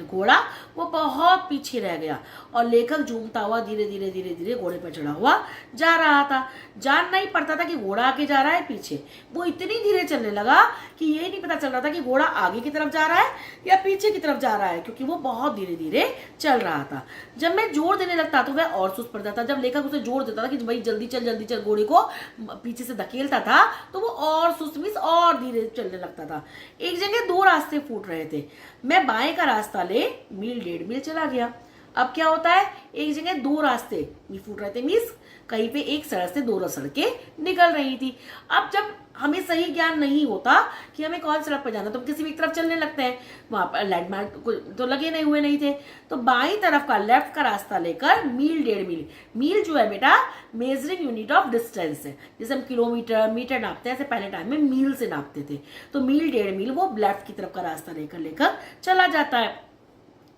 घोड़ा वो बहुत पीछे रह गया, और लेखक झूमता हुआ धीरे धीरे धीरे धीरे घोड़े पर चढ़ा हुआ जा रहा था। जान नहीं पड़ता था कि घोड़ा आगे जा रहा है पीछे, वो इतनी धीरे चलने लगा कि ये नहीं पता चल रहा था कि घोड़ा आगे की तरफ जा रहा है या पीछे की तरफ जा रहा है, क्योंकि वो बहुत धीरे धीरे चल रहा था। जब मैं जोर देने लगता तो वह और सुस्त पड़ जाता। जब लेखक उसे जोर देता था कि भाई जल्दी चल, घोड़े को पीछे से धकेलता था, तो वो और सुस्त मीन्स और धीरे चलने लगता था। एक जगह 2 रास्ते फूट रहे थे, मैं बाएं का रास्ता ले मील 1.5 मील चला गया। अब क्या होता है, एक जगह 2 रास्ते फूट रहे थे, मीन्स कहीं पे एक सड़क से 2 सड़कें निकल रही थी। अब जब हमें सही ज्ञान नहीं होता कि हमें कौन सड़क पर जाना, तो हम किसी भी तरफ चलने लगते हैं, वहां पर लैंडमार्क तो लगे नहीं हुए नहीं थे। तो बाई तरफ का लेफ्ट का रास्ता लेकर मील 1.5 मील, मील जो है बेटा मेजरिंग यूनिट ऑफ डिस्टेंस है, जैसे हम किलोमीटर मीटर नापते हैं, ऐसे पहले टाइम में मील से नापते थे। तो मील 1.5 मील वो लेफ्ट की तरफ का रास्ता लेकर चला जाता है।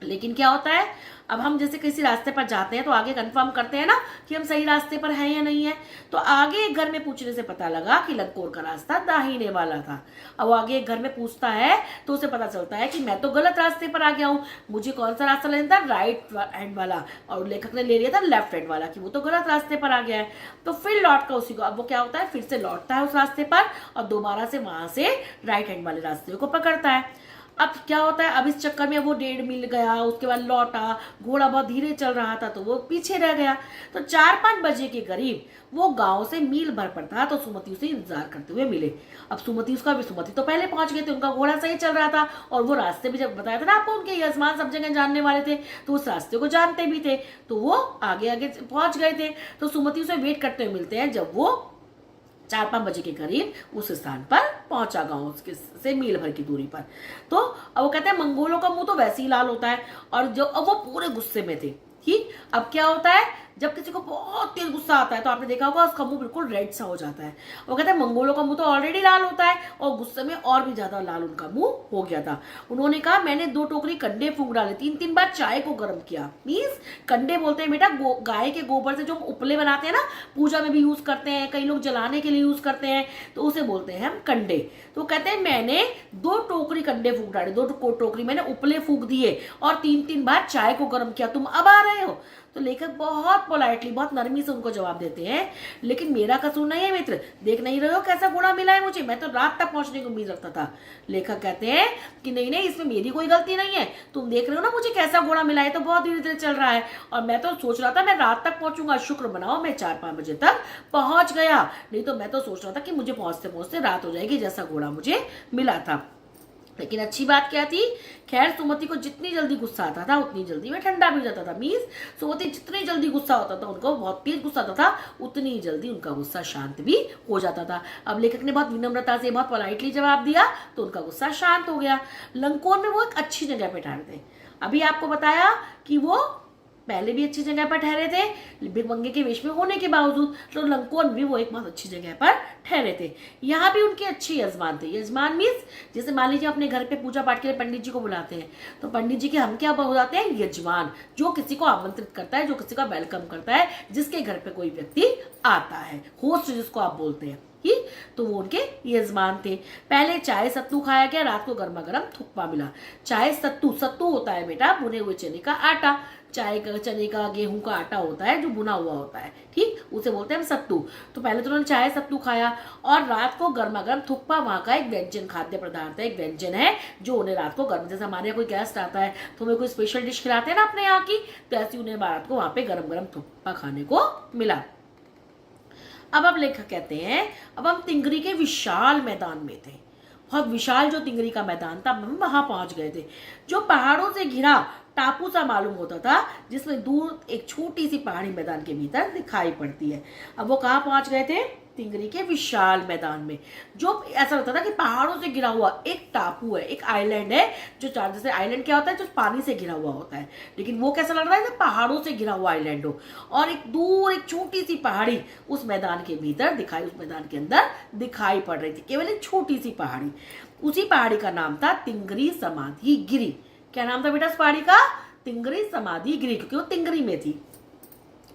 लेकिन क्या होता है, अब हम जैसे किसी रास्ते पर जाते हैं तो आगे कंफर्म करते हैं ना कि हम सही रास्ते पर हैं या नहीं है। तो आगे एक घर में पूछने से पता लगा कि लंकोर का रास्ता दाहिने वाला था। अब वो आगे एक घर में पूछता है तो उसे पता चलता है कि मैं तो गलत रास्ते पर आ गया हूँ, मुझे कौन सा रास्ता लेना था, राइट हैंड वाला, और लेखक ने ले लिया था लेफ्ट हैंड वाला, कि वो तो गलत रास्ते पर आ गया है। तो फिर लौट कर उसी को, अब वो क्या होता है, फिर से लौटता है उस रास्ते पर और दोबारा से वहां से राइट हैंड वाले रास्ते को पकड़ता है। अब क्या होता है, अब इस चक्कर में वो 1.5 मील गया, उसके बाद लौटा, घोड़ा बहुत धीरे चल रहा था तो वो पीछे रह गया। तो 4-5 बजे के करीब वो गांव से मील भर पर था, तो सुमति उसे इंतजार करते हुए मिले। अब सुमति तो पहले पहुंच गए थे, उनका घोड़ा सही चल रहा था, और वो रास्ते भी जब बताया था ना आपको, उनके यजमान सब जगह जानने वाले थे, तो उस रास्ते को जानते भी थे, तो वो आगे आगे पहुंच गए थे। तो सुमति उसे वेट करते हुए मिलते हैं जब वो 4-5 बजे के करीब उस स्थान पर पहुंचा, गांव से मील भर की दूरी पर। तो अब वो कहते हैं मंगोलों का मुंह तो वैसे ही लाल होता है, और जो अब वो पूरे गुस्से में थे। ठीक, अब क्या होता है, जब किसी को बहुत तेज गुस्सा आता है तो आपने देखा होगा उसका मुंह बिल्कुल रेड सा हो जाता है। वो कहते हैं मंगोलों का मुंह तो ऑलरेडी लाल होता है और गुस्से में और भी ज्यादा लाल उनका मुंह हो गया था। उन्होंने कहा मैंने 2 टोकरी कंडे फूंक डाले, 3-3 बार चाय को गर्म किया। मीन्स कंडे बोलते हैं बेटा गाय के गोबर से जो हम उपले बनाते हैं ना, पूजा में भी यूज करते हैं, कई लोग जलाने के लिए यूज करते हैं, तो उसे बोलते हैं हम कंडे। तो कहते हैं मैंने 2 टोकरी कंडे फूंक डाले, 2 टोकरी मैंने उपले फूंक दिए और 3-3 बार चाय को गर्म किया, तुम अब आ रहे हो। तो लेखक बहुत पोलाइटली, बहुत नरमी से उनको जवाब देते हैं, लेकिन मेरा कसूर नहीं है मित्र, देख नहीं रहे हो कैसा घोड़ा मिला है मुझे, मैं तो रात तक पहुंचने की उम्मीद रखता था। लेखक कहते हैं कि नहीं नहीं, इसमें मेरी कोई गलती नहीं है, तुम देख रहे हो ना मुझे कैसा घोड़ा मिला है, तो बहुत धीरे धीरे चल रहा है, और मैं तो सोच रहा था मैं रात तक पहुंचूंगा, शुक्र बनाओ मैं 4-5 बजे तक पहुंच गया, नहीं तो मैं तो सोच रहा था कि मुझे पहुंचते पहुंचते रात हो जाएगी, जैसा घोड़ा मुझे मिला था। लेकिन अच्छी बात क्या थी, खैर सुमति को जितनी जल्दी गुस्सा आता था उतनी जल्दी में ठंडा भी जाता था। मीन्स सुमति जितनी जल्दी गुस्सा होता था, उनको बहुत तेज गुस्सा आता था, उतनी जल्दी उनका गुस्सा शांत भी हो जाता था। अब लेखक ने बहुत विनम्रता से, बहुत पोलाइटली जवाब दिया तो उनका गुस्सा शांत हो गया। लंकोन में वो एक अच्छी जगह पे ठहरे थे। अभी आपको बताया कि वो पहले भी अच्छी जगह पर ठहरे थे, भिखमंगे के वेश में होने के बावजूद, तो लंकोन भी वो एक बहुत अच्छी जगह पर ठहरे थे। यहाँ भी उनके अच्छे यजमान थे। यजमान मीन्स जैसे मान लीजिए अपने घर पे पूजा पाठ के लिए पंडित जी को बुलाते हैं, तो पंडित जी के हम क्या हो जाते हैं, यजमान, जो किसी को आमंत्रित करता है, जो किसी का वेलकम करता है, जिसके घर पे कोई व्यक्ति आता है, होस्ट जिसको आप बोलते हैं। ठीक, तो वो उनके यजमान थे। पहले चाय सत्तू खाया गया, रात को गर्मा गर्म थुक्पा मिला। चाय सत्तू, सत्तू होता है बेटा भुने हुए चने का आटा, चाय का चने का गेहूं का आटा होता है जो भुना हुआ होता है, ठीक, उसे बोलते हैं सत्तू। तो पहले तो उन्होंने चाय सत्तू खाया और रात को गर्मा गर्म थुक्पा, वहां का एक व्यंजन, खाद्य पदार्थ है, एक व्यंजन है जो उन्हें रात को गर्म, जैसे हमारे यहाँ कोई गेस्ट आता है तो हमें कोई स्पेशल डिश खिलाते हैं ना अपने यहाँ की, तो ऐसी उन्हें रात को वहां पे गर्म गर्म थुक्पा खाने को मिला। अब लेखक कहते हैं अब हम तिंगरी के विशाल मैदान में थे। बहुत विशाल जो तिंगरी का मैदान था, हम वहां पहुंच गए थे, जो पहाड़ों से घिरा टापू सा मालूम होता था, जिसमें दूर एक छोटी सी पहाड़ी मैदान के भीतर दिखाई पड़ती है। अब वो कहाँ पहुंच गए थे, तिंगरी के विशाल मैदान में, जो ऐसा लगता था कि पहाड़ों से घिरा हुआ एक टापू है, एक आइलैंड है, जो चार, जैसे आइलैंड क्या होता है जो पानी से घिरा हुआ होता है, लेकिन वो कैसा लग रहा है जैसे पहाड़ों से घिरा हुआ आइलैंड हो, और एक दूर एक छोटी सी पहाड़ी उस मैदान के भीतर दिखाई, उस मैदान के अंदर दिखाई पड़ रही थी, केवल एक छोटी सी पहाड़ी। उसी पहाड़ी का नाम था तिंगरी समाधि गिरी। क्या नाम था बेटा उस पहाड़ी का, तिंगरी समाधि गिरी, क्योंकि वो तिंगरी में थी।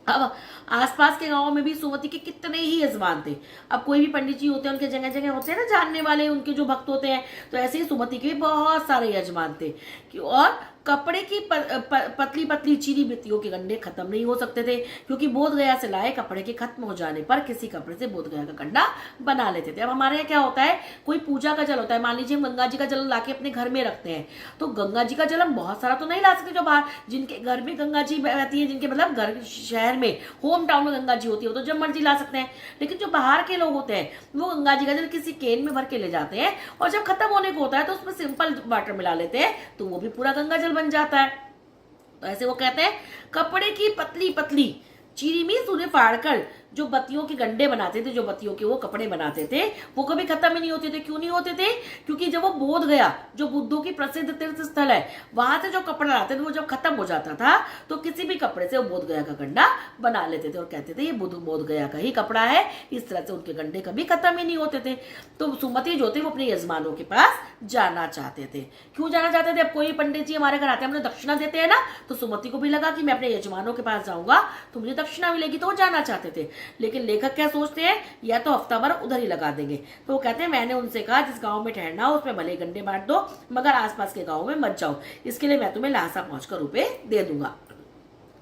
अब आसपास के गांवों में भी सुमति के कितने ही यजमान थे। अब कोई भी पंडित जी होते हैं, उनके जगह जगह होते हैं ना जानने वाले, उनके जो भक्त होते हैं, तो ऐसे ही सुमति के भी बहुत सारे यजमान थे। और कपड़े की पतली पतली चीरी बित्तियों के गंडे खत्म नहीं हो सकते थे, क्योंकि बोध गया से लाए कपड़े के खत्म हो जाने पर किसी कपड़े से बोध गया का कंडा बना लेते थे। अब हमारे यहाँ क्या होता है, कोई पूजा का जल होता है, मान लीजिए हम गंगा जी का जल लाके अपने घर में रखते हैं, तो गंगा जी का जल हम बहुत सारा तो नहीं ला सकते, जो बाहर जिनके घर में गंगा जी बहती है, जिनके मतलब घर शहर में होम टाउन में गंगा जी होती है, तो जब मर्जी ला सकते हैं। लेकिन जो बाहर के लोग होते हैं वो गंगा जी का जल किसी केन में भर के ले जाते हैं, और जब खत्म होने को होता है तो उसमें सिंपल वाटर मिला लेते हैं, तो वो भी पूरा गंगा जल बन जाता है। तो ऐसे वो कहते हैं कपड़े की पतली पतली चीरी मीन्स उन्हें फाड़कर जो बत्तियों के गंडे बनाते थे, जो बत्तियों के वो कपड़े बनाते थे, वो कभी खत्म ही नहीं होते थे। क्यों नहीं होते थे, क्योंकि जब वो बोध गया जो बुद्धों की प्रसिद्ध तीर्थ स्थल है, वहां से जो कपड़ा लाते थे वो जब खत्म हो जाता था तो किसी भी कपड़े से वो बोध गया का गंडा बना लेते थे और कहते थे ये बोध गया का ही कपड़ा है। इस तरह से उनके गंडे कभी खत्म ही नहीं होते थे। तो सुमति जो थे वो अपने यजमानों के पास जाना चाहते थे। क्यों जाना चाहते थे, अब कोई पंडित जी हमारे घर आते हैं, हमने दक्षिणा देते हैं ना, तो सुमति को भी लगा कि मैं अपने यजमानों के पास जाऊंगा तो मुझे दक्षिणा मिलेगी, तो वो जाना चाहते थे। लेकिन लेखक क्या सोचते हैं, या तो हफ्ता भर उधर ही लगा देंगे। तो वो कहते हैं मैंने उनसे कहा जिस गांव में ठहरना हो उसमें भले गंडे बांट दो, मगर आसपास के गांव में मत जाओ, इसके लिए मैं तुम्हें लहासा पहुंचकर रुपए दे दूंगा।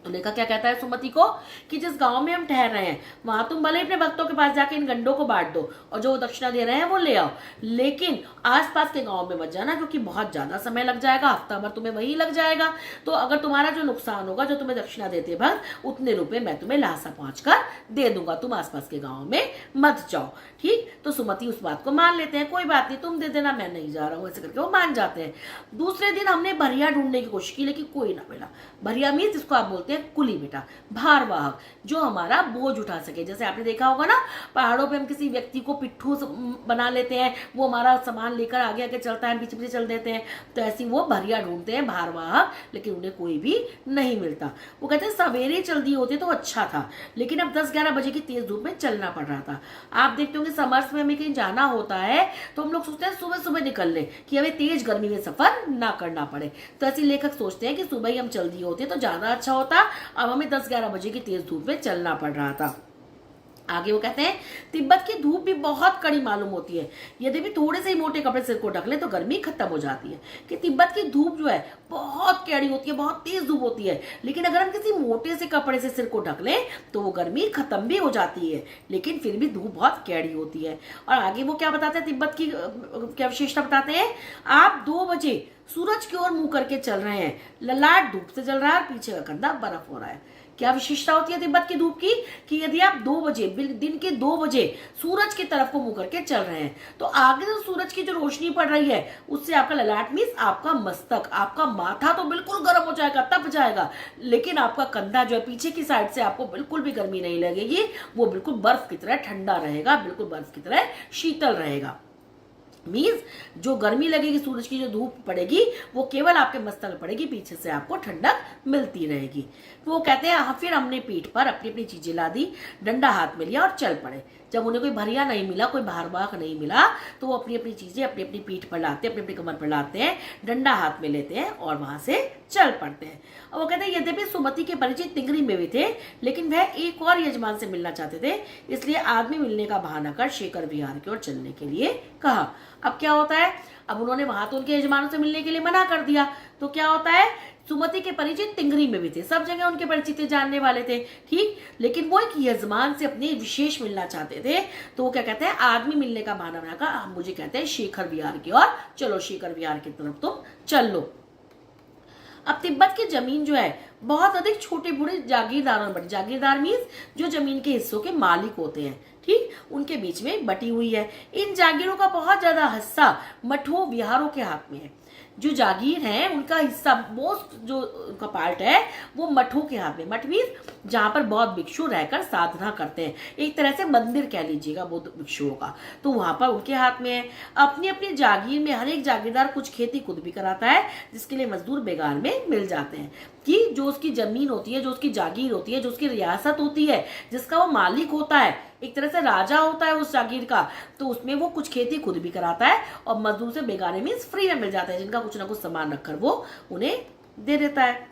तो लेखक क्या कहता है सुमति को कि जिस गांव में हम ठहर रहे हैं वहां तुम भले अपने भक्तों के पास जाके इन गंडों को बांट दो और जो दक्षिणा दे रहे हैं वो ले आओ, लेकिन आसपास के गांव में मत जाना, क्योंकि बहुत ज्यादा समय लग जाएगा, हफ्ता भर तुम्हें वही लग जाएगा। तो अगर तुम्हारा जो नुकसान होगा, जो तुम्हें दक्षिणा देते भक्त, उतने रुपए मैं तुम्हें लहासा पहुंचकर दे दूंगा, तुम आसपास के गाँव में मत जाओ। ठीक, तो सुमति उस बात को मान लेते हैं, कोई बात नहीं तुम दे देना, मैं नहीं जा रहा हूँ, ऐसे करके वो मान जाते हैं। दूसरे दिन हमने भरिया ढूंढने की कोशिश की, लेकिन कोई ना मिला। भरिया मीन्स जिसको आप बोलते हैं होते हैं कुली बेटा, भारवाहक, जो हमारा बोझ उठा सके। जैसे आपने देखा होगा ना, पहाड़ों पे हम किसी व्यक्ति को पिट्ठू बना लेते हैं, वो हमारा सामान लेकर आगे आगे चलता है, पीछे पीछे चल देते हैं, तो ऐसी वो भरिया ढूंढते हैं भारवाहक, लेकिन उन्हें कोई भी नहीं मिलता। वो कहते हैं सवेरे चल दिए होते तो अच्छा था, लेकिन अब 10-11 बजे की तेज धूप में चलना पड़ रहा था। आप देखते होंगे समर्स में हमें कहीं जाना होता है तो हम लोग सोचते हैं सुबह सुबह निकल ले कि हमें तेज गर्मी में सफर ना करना पड़े। तो ऐसे लेखक सोचते हैं कि सुबह ही हम चल दिए होते तो ज्यादा अच्छा होता, अब हमें 10-11 बजे की तेज धूप में चलना पड़ रहा था। आगे वो कहते हैं तिब्बत की धूप भी बहुत कड़ी मालूम होती है, यदि भी थोड़े से ही मोटे कपड़े सिर को ढक ले तो गर्मी खत्म हो जाती है। कि तिब्बत की धूप जो है बहुत कड़ी होती है, बहुत तेज धूप होती है, लेकिन अगर हम किसी मोटे से कपड़े से सिर को ढक लें तो वो गर्मी खत्म भी हो जाती है, लेकिन फिर भी धूप बहुत कड़ी होती है। और आगे वो क्या बताते हैं, तिब्बत की क्या विशेषता बताते हैं, आप 2 बजे सूरज की ओर मुंह करके चल रहे हैं, ललाट धूप से जल रहा है और पीछे का कंधा बर्फ हो रहा है। क्या विशेषता होती है तिब्बत की धूप की, कि यदि आप 2 बजे दिन के 2 बजे सूरज की तरफ को मुंह करके चल रहे हैं तो आगे से सूरज की जो रोशनी पड़ रही है उससे आपका ललाट मीन्स आपका मस्तक, आपका माथा तो बिल्कुल गर्म हो जाएगा, तप जाएगा, लेकिन आपका कंधा जो है पीछे की साइड से आपको बिल्कुल भी गर्मी नहीं लगेगी, वो बिल्कुल बर्फ की तरह ठंडा रहेगा, बिल्कुल बर्फ की तरह शीतल रहेगा। मीन्स जो गर्मी लगेगी, सूरज की जो धूप पड़ेगी वो केवल आपके मस्तक में पड़ेगी, पीछे से आपको ठंडक मिलती रहेगी। तो वो कहते हैं फिर हमने पीठ पर अपनी अपनी चीजें ला दी, डंडा हाथ में लिया और चल पड़े। जब उन्हें कोई भरिया नहीं मिला, कोई भारवाहक नहीं मिला, तो वो अपनी अपनी चीजें अपनी अपनी पीठ पर लाते हैं, अपनी अपनी कमर पर लाते हैं, डंडा हाथ में लेते हैं और वहां से चल पड़ते हैं। और वो कहते हैं यद्यपि सुमति के परिचित तिंगरी में भी थे, लेकिन वह एक और यजमान से मिलना चाहते थे, इसलिए आदमी मिलने का बहाना कर शेखर विहार की ओर चलने के लिए कहा। अब क्या होता है, अब उन्होंने वहां तो उनके यजमानों से मिलने के लिए मना कर दिया, तो क्या होता है, सुमति के परिचित तिंगरी में भी थे, सब जगह उनके परिचित जानने वाले थे, ठीक, लेकिन वो एक यजमान से अपने विशेष मिलना चाहते थे, तो वो क्या कहते हैं, आदमी मिलने का बहाना बनाकर हम मुझे कहते हैं शेखर विहार की ओर चलो, शेखर विहार की तरफ तुम चल लो। अब तिब्बत की जमीन जो है बहुत अधिक छोटे बूढ़े जागीरदारों में बटी, जागीरदार मीन्स जो जमीन के हिस्सों के मालिक होते हैं, ठीक, उनके बीच में बटी हुई है। इन जागीरों का बहुत ज्यादा हिस्सा मठों विहारों के हाथ में है। जो जागीर है उनका हिस्सा मोस्ट जो उनका पार्ट है वो मठों के हाथ में, मठ मीन्स जहां पर बहुत भिक्षु रहकर साधना करते हैं, एक तरह से मंदिर कह लीजिएगा बौद्ध भिक्षुओं का, तो वहां पर उनके हाथ में है। अपनी अपनी जागीर में हर एक जागीरदार कुछ खेती खुद भी कराता है, जिसके लिए मजदूर बेगार में मिल जाते हैं। कि जो उसकी जमीन होती है, जो उसकी जागीर होती है, जो उसकी रियासत होती है, जिसका वो मालिक होता है, एक तरह से राजा होता है उस जागीर का, तो उसमें वो कुछ खेती खुद भी कराता है और मजदूर से बेगारे मीन्स फ्री में मिल जाता है, जिनका कुछ ना कुछ सामान रखकर वो उन्हें दे देता है।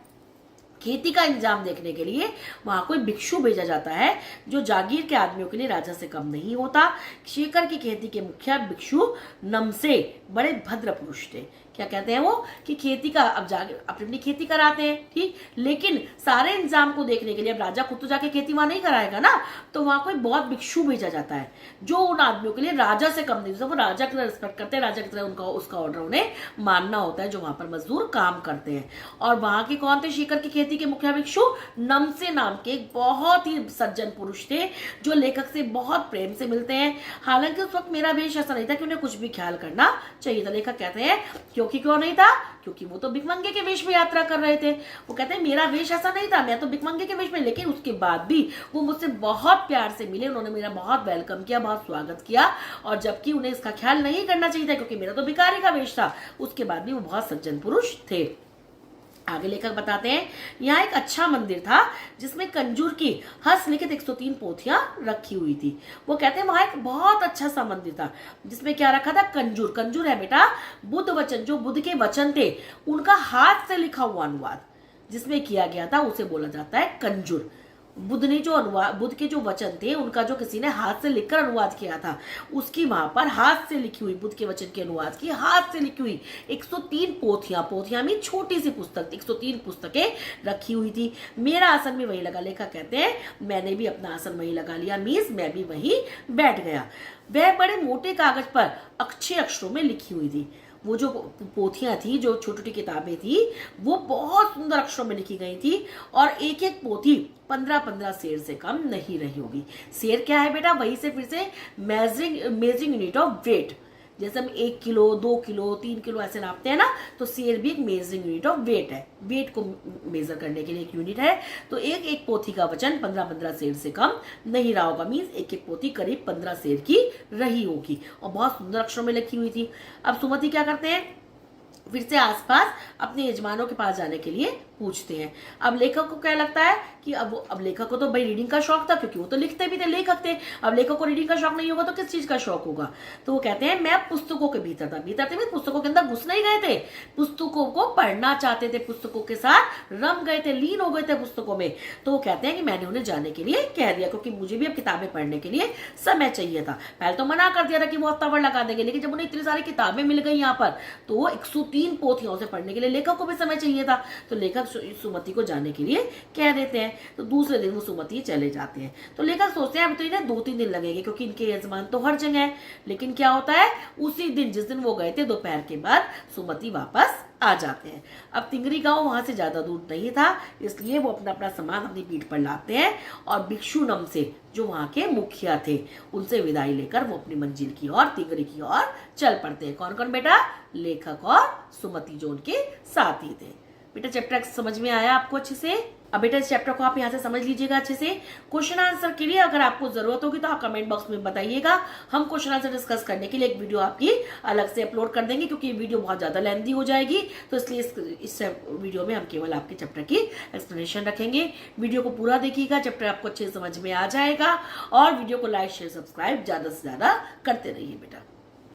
खेती का इंतजाम देखने के लिए वहां कोई भिक्षु भेजा जाता है, जो जागीर के आदमियों के लिए राजा से कम नहीं होता। शेखर की खेती के मुखिया भिक्षु नमसे बड़े भद्र पुरुष थे। क्या कहते हैं वो, कि खेती का अब जाके अपनी अपनी खेती कराते हैं, ठीक, लेकिन सारे इंतजाम को देखने के लिए अब राजा खुद तो जाके खेती वहां नहीं कराएगा ना, तो वहां कोई बहुत भिक्षु भेजा जाता है, जो उन आदमियों के लिए राजा से कम नहीं, वो राजा की तरह रिस्पेक्ट करते हैं, राजा की तरह उनका उसका ऑर्डर उन्हें मानना होता है, जो वहां पर मजदूर काम करते हैं। और वहां के कौन थे शेखर की खेती के मुखिया भिक्षु, नमसे नाम के एक बहुत ही सज्जन पुरुष थे, जो लेखक से बहुत प्रेम से मिलते हैं। हालांकि उस वक्त मेरा वेश ऐसा नहीं था कि उन्हें कुछ भी ख्याल करना चाहिए था। लेखक कहते हैं क्योंकि क्यों नहीं था, क्योंकि वो तो भिखमंगे के वेश में यात्रा कर रहे थे। वो कहते हैं मेरा वेश ऐसा नहीं था, मैं तो भिखमंगे के वेश में, लेकिन उसके बाद भी वो मुझसे बहुत प्यार से मिले, उन्होंने मेरा बहुत वेलकम किया, बहुत स्वागत किया, और जबकि उन्हें इसका ख्याल नहीं करना चाहिए था क्योंकि मेरा तो भिखारी का वेश था, उसके बाद भी वो बहुत सज्जन पुरुष थे। आगे लेखक बताते हैं यहाँ एक अच्छा मंदिर था जिसमें कंजूर की हस्तलिखित 103 पोथियां रखी हुई थी। वो कहते हैं वहां एक बहुत अच्छा सा मंदिर था जिसमें क्या रखा था, कंजूर। कंजूर है बेटा बुद्ध वचन, जो बुद्ध के वचन थे उनका हाथ से लिखा हुआ अनुवाद जिसमें किया गया था उसे बोला जाता है कंजूर। बुद्ध ने जो अनुवाद, बुद्ध के जो वचन थे उनका जो किसी ने हाथ से लिखकर अनुवाद किया था, उसकी वहां पर हाथ से लिखी हुई, बुद्ध के वचन के अनुवाद की हाथ से लिखी हुई 103 पोथियां, पोथियां में छोटी सी पुस्तक, 103 पुस्तकें रखी हुई थी। मेरा आसन भी वही लगा। लेखक कहते हैं मैंने भी अपना आसन वही लगा लिया, मीन्स मैं भी वही बैठ गया। वह बड़े मोटे कागज पर अच्छे अक्षरों में लिखी हुई थी। वो जो पोथियां थी, जो छोटी छोटी किताबें थी, वो बहुत सुंदर अक्षरों में लिखी गई थी और एक एक पोथी 15-15 सेर से कम नहीं रही होगी। सेर क्या है बेटा, वही से फिर से मेजरिंग यूनिट ऑफ वेट, जैसे हम 1 किलो 2 किलो 3 किलो ऐसे नापते हैं ना, तो सेर भी एक मेजरिंग यूनिट ऑफ वेट है, वेट को मेजर करने के लिए एक यूनिट है। तो एक एक पोथी का वजन 15-15 सेर से कम नहीं रहा होगा, मीन्स एक एक पोथी करीब 15 सेर की रही होगी और बहुत सुंदर अक्षरों में लिखी हुई थी। अब सुमति क्या करते हैं, फिर से आसपास अपने यजमानों के पास जाने के लिए पूछते हैं। अब लेखक को क्या लगता है कि अब लेखक को तो भाई रीडिंग का शौक था, क्योंकि वो तो लिखते भी थे, लेखक थे। अब लेखक को रीडिंग का शौक नहीं होगा तो किस चीज का शौक होगा? तो वो कहते हैं मैं पुस्तकों के भीतर था, भीतर थे पुस्तकों के अंदर घुस नहीं गए थे, पुस्तकों को पढ़ना चाहते थे, पुस्तकों के साथ रम गए थे, लीन हो गए थे पुस्तकों में। तो वो कहते हैं कि मैंने उन्हें जाने के लिए कह दिया, क्योंकि मुझे भी अब किताबें पढ़ने के लिए समय चाहिए था। पहले तो मना कर दिया था कि वो हफ्ता भर लगा देंगे, लेकिन जब उन्हें इतनी सारी किताबें मिल गई यहाँ पर, तो 103 पोथियों से पढ़ने के लिए लेखक को भी समय चाहिए था। तो लेखक सुमति को जाने के लिए कह देते हैं। तो दूसरे दिन वो सुमति चले जाते हैं। तो लेखक सोचते हैं अब तो इन्हें 2-3 दिन लगेंगे, क्योंकि इनके यजमान तो हर जगह है। लेकिन क्या होता है, उसी दिन जिस दिन वो गए थे दोपहर के बाद सुमति वापस आ जाते हैं। अब तिंगरी गांव वहां से ज्यादा दूर नहीं था, इसलिए वो अपना अपना सामान अपनी पीठ पर लाते हैं और भिक्षुनम से, जो वहां के मुखिया थे, उनसे विदाई लेकर वो अपनी मंजिल की ओर, तिंगरी की ओर चल पड़ते हैं। कौन कौन बेटा? लेखक और सुमति, जो उनके साथी थे। बेटा चैप्टर समझ में आया आपको अच्छे से? अब बेटा इस चैप्टर को आप यहाँ से समझ लीजिएगा अच्छे से। क्वेश्चन आंसर के लिए अगर आपको जरूरत होगी तो आप कमेंट बॉक्स में बताइएगा, हम क्वेश्चन आंसर डिस्कस करने के लिए एक वीडियो आपकी अलग से अपलोड कर देंगे, क्योंकि ये वीडियो बहुत ज्यादा लेंथी हो जाएगी। तो इसलिए इस वीडियो में हम केवल आपके चैप्टर की एक्सप्लेनेशन रखेंगे। वीडियो को पूरा देखिएगा, चैप्टर आपको अच्छे से समझ में आ जाएगा। और वीडियो को लाइक शेयर सब्सक्राइब ज्यादा से ज्यादा करते रहिए बेटा।